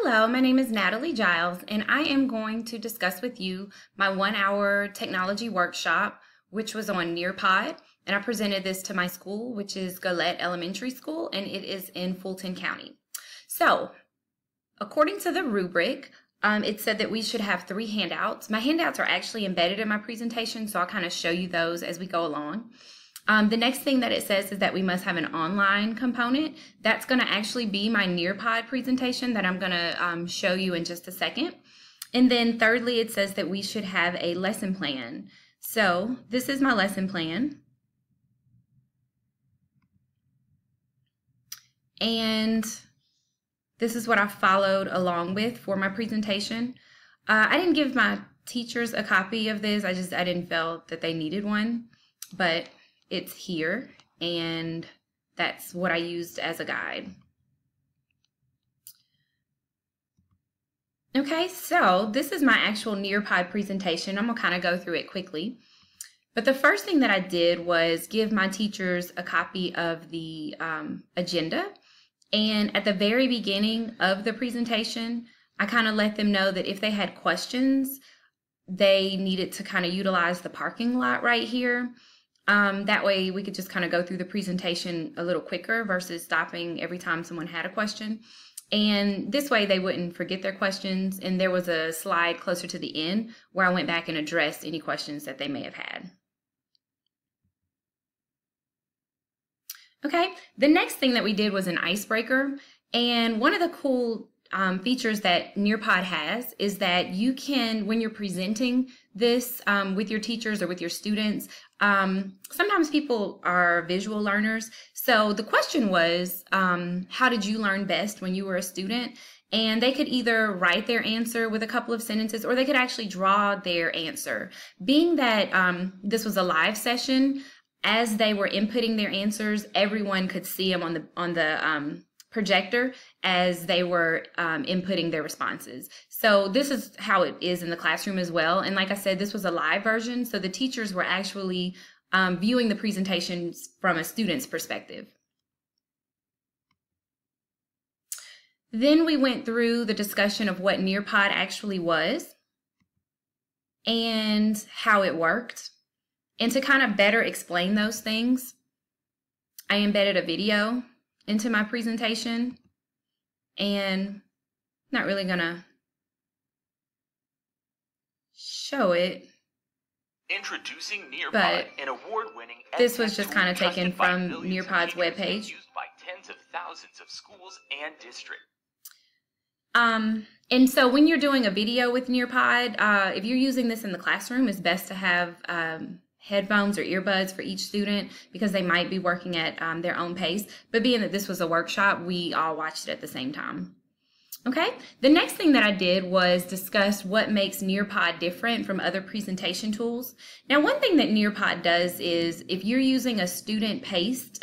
Hello, my name is Natalie Giles, and I am going to discuss with you my 1-hour technology workshop, which was on Nearpod, and I presented this to my school, which is Gillette Elementary School, and it is in Fulton County. So, according to the rubric, it said that we should have 3 handouts. My handouts are actually embedded in my presentation, so I'll kind of show you those as we go along. The next thing that it says is that we must have an online component. That's going to actually be my Nearpod presentation that I'm going to show you in just a second. And then thirdly, it says that we should have a lesson plan. So this is my lesson plan. And this is what I followed along with for my presentation. I didn't give my teachers a copy of this. I didn't feel that they needed one, but it's here, and that's what I used as a guide. Okay, so this is my actual Nearpod presentation. I'm gonna kind of go through it quickly. But the first thing that I did was give my teachers a copy of the agenda. And at the very beginning of the presentation, I kind of let them know that if they had questions, they needed to kind of utilize the parking lot right here. That way we could just kind of go through the presentation a little quicker versus stopping every time someone had a question. And this way they wouldn't forget their questions. And there was a slide closer to the end where I went back and addressed any questions that they may have had. Okay, the next thing that we did was an icebreaker. And one of the cool features that Nearpod has is that you can, when you're presenting this with your teachers or with your students, sometimes people are visual learners. So the question was, how did you learn best when you were a student? And they could either write their answer with a couple of sentences, or they could actually draw their answer. Being that this was a live session, as they were inputting their answers, everyone could see them on the projector as they were inputting their responses. So this is how it is in the classroom as well. And like I said, this was a live version, so the teachers were actually viewing the presentations from a student's perspective. Then we went through the discussion of what Nearpod actually was and how it worked. And to kind of better explain those things, I embedded a video into my presentation, and not really gonna show it. Introducing Nearpod, but an award-winning this was just kind of taken from Nearpod's webpage. Used by tens of thousands of schools and districts. And so when you're doing a video with Nearpod, if you're using this in the classroom, it's best to have headphones or earbuds for each student because they might be working at their own pace. But being that this was a workshop, we all watched it at the same time. Okay, the next thing that I did was discuss what makes Nearpod different from other presentation tools. Now, one thing that Nearpod does is if you're using a student-paced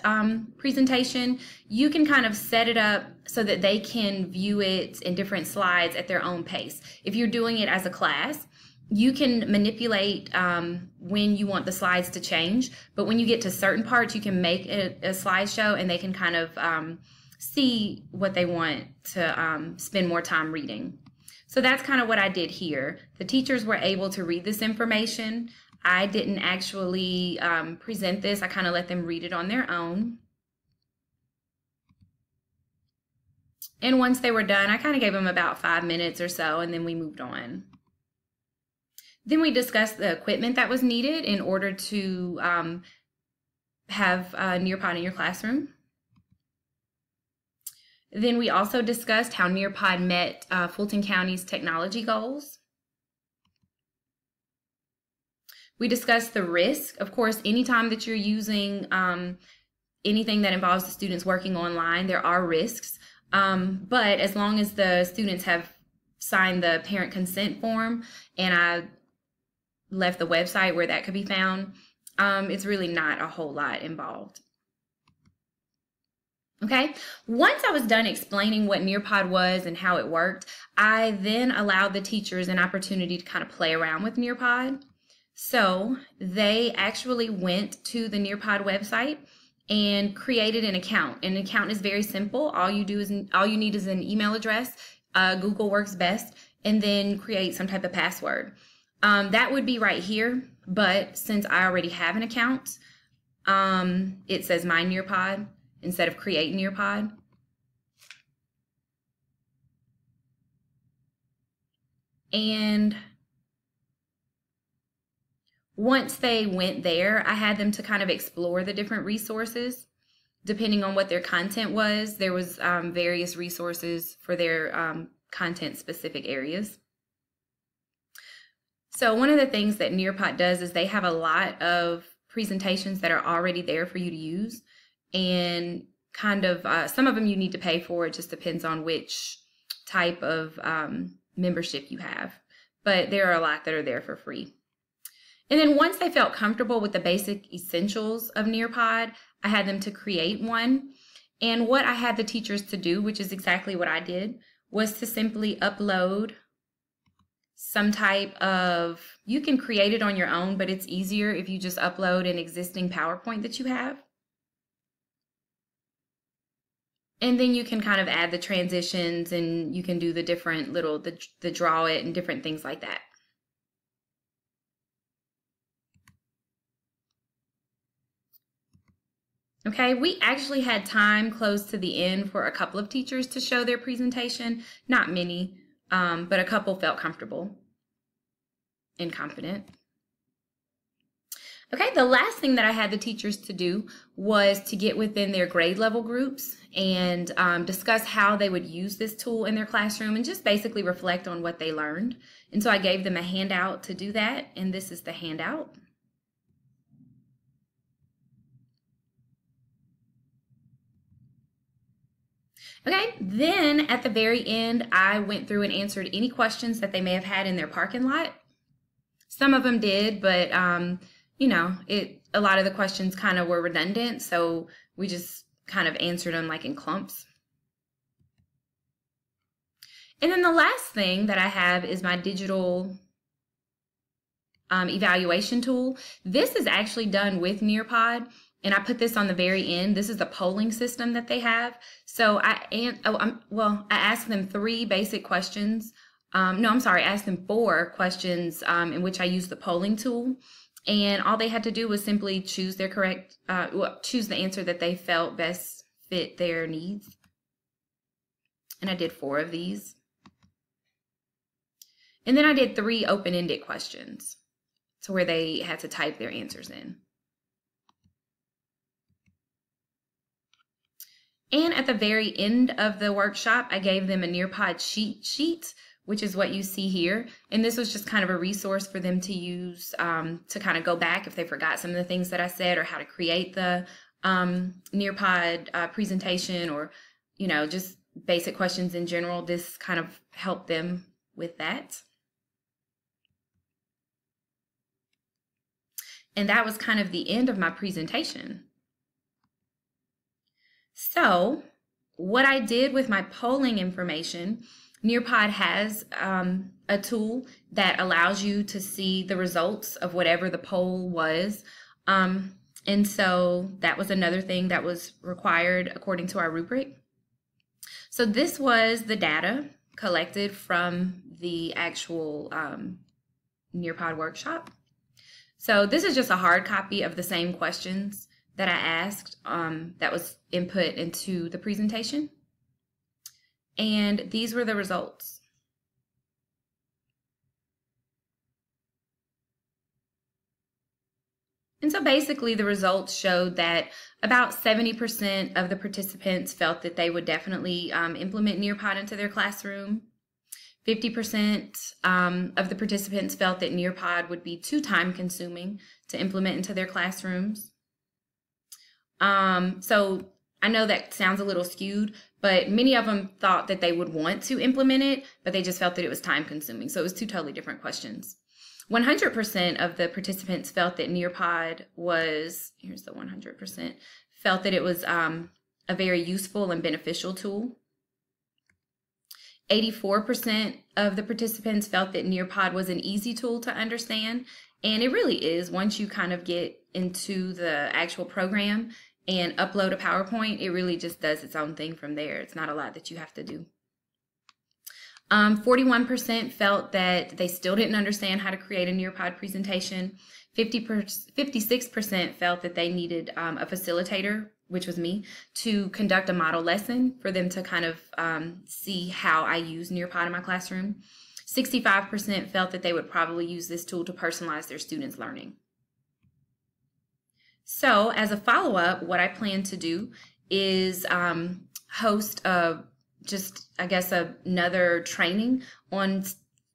presentation, you can kind of set it up so that they can view it in different slides at their own pace. If you're doing it as a class, you can manipulate when you want the slides to change, but when you get to certain parts, you can make a slideshow and they can kind of see what they want to spend more time reading. So that's kind of what I did here. The teachers were able to read this information. I didn't actually present this. I kind of let them read it on their own. And once they were done, I kind of gave them about 5 minutes or so, and then we moved on. Then we discussed the equipment that was needed in order to have Nearpod in your classroom. Then we also discussed how Nearpod met Fulton County's technology goals. We discussed the risk. Of course, anytime that you're using anything that involves the students working online, there are risks. But as long as the students have signed the parent consent form, and I left the website where that could be found, it's really not a whole lot involved. Okay, once I was done explaining what Nearpod was and how it worked, I then allowed the teachers an opportunity to kind of play around with Nearpod. So they actually went to the Nearpod website and created an account. An account is very simple. All you need is an email address. Google works best, and then create some type of password. That would be right here, but since I already have an account, it says My Nearpod instead of Create Nearpod. And once they went there, I had them to kind of explore the different resources. Depending on what their content was, there was various resources for their content-specific areas. So one of the things that Nearpod does is they have a lot of presentations that are already there for you to use, and kind of some of them you need to pay for. It just depends on which type of membership you have, but there are a lot that are there for free. And then once they felt comfortable with the basic essentials of Nearpod, I had them to create one. And what I had the teachers to do, which is exactly what I did, was to simply upload some type of, you can create it on your own, but it's easier if you just upload an existing PowerPoint that you have. And then you can kind of add the transitions, and you can do the different little, the draw it and different things like that. Okay, we actually had time close to the end for a couple of teachers to show their presentation. Not many, but a couple felt comfortable and confident. Okay, the last thing that I had the teachers to do was to get within their grade level groups and discuss how they would use this tool in their classroom and just basically reflect on what they learned. And so I gave them a handout to do that, and this is the handout. Okay, then at the very end, I went through and answered any questions that they may have had in their parking lot. Some of them did, but you know, a lot of the questions kind of were redundant, so we just kind of answered them like in clumps. And then the last thing that I have is my digital evaluation tool. This is actually done with Nearpod, and I put this on the very end. This is the polling system that they have. So I asked them 3 basic questions. I asked them 4 questions in which I used the polling tool. And all they had to do was simply choose their choose the answer that they felt best fit their needs. And I did 4 of these. And then I did 3 open-ended questions, to where they had to type their answers in. And at the very end of the workshop, I gave them a Nearpod cheat sheet, which is what you see here. And this was just kind of a resource for them to use to kind of go back if they forgot some of the things that I said, or how to create the Nearpod presentation, or, you know, just basic questions in general. This kind of helped them with that. And that was kind of the end of my presentation. So what I did with my polling information, Nearpod has a tool that allows you to see the results of whatever the poll was. And so that was another thing that was required according to our rubric. So this was the data collected from the actual Nearpod workshop. So this is just a hard copy of the same questions that I asked that was input into the presentation. And these were the results. And so basically the results showed that about 70% of the participants felt that they would definitely implement Nearpod into their classroom. 50% of the participants felt that Nearpod would be too time consuming to implement into their classrooms. So I know that sounds a little skewed, but many of them thought that they would want to implement it, but they just felt that it was time consuming. So it was 2 totally different questions. 100% of the participants felt that Nearpod was, here's the 100%, felt that it was a very useful and beneficial tool. 84% of the participants felt that Nearpod was an easy tool to understand, and it really is. Once you kind of get into the actual program and upload a PowerPoint, it really just does its own thing from there. It's not a lot that you have to do. 41% felt that they still didn't understand how to create a Nearpod presentation. 56% felt that they needed a facilitator, which was me, to conduct a model lesson for them to kind of see how I use Nearpod in my classroom. 65% felt that they would probably use this tool to personalize their students' learning. So as a follow-up, what I plan to do is host another training on,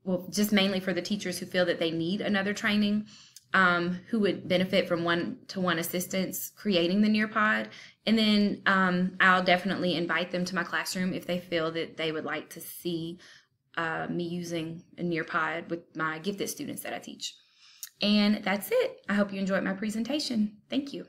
well, just mainly for the teachers who feel that they need another training, who would benefit from one-to-one assistance creating the Nearpod. And then I'll definitely invite them to my classroom if they feel that they would like to see me using a Nearpod with my gifted students that I teach. And that's it. I hope you enjoyed my presentation. Thank you.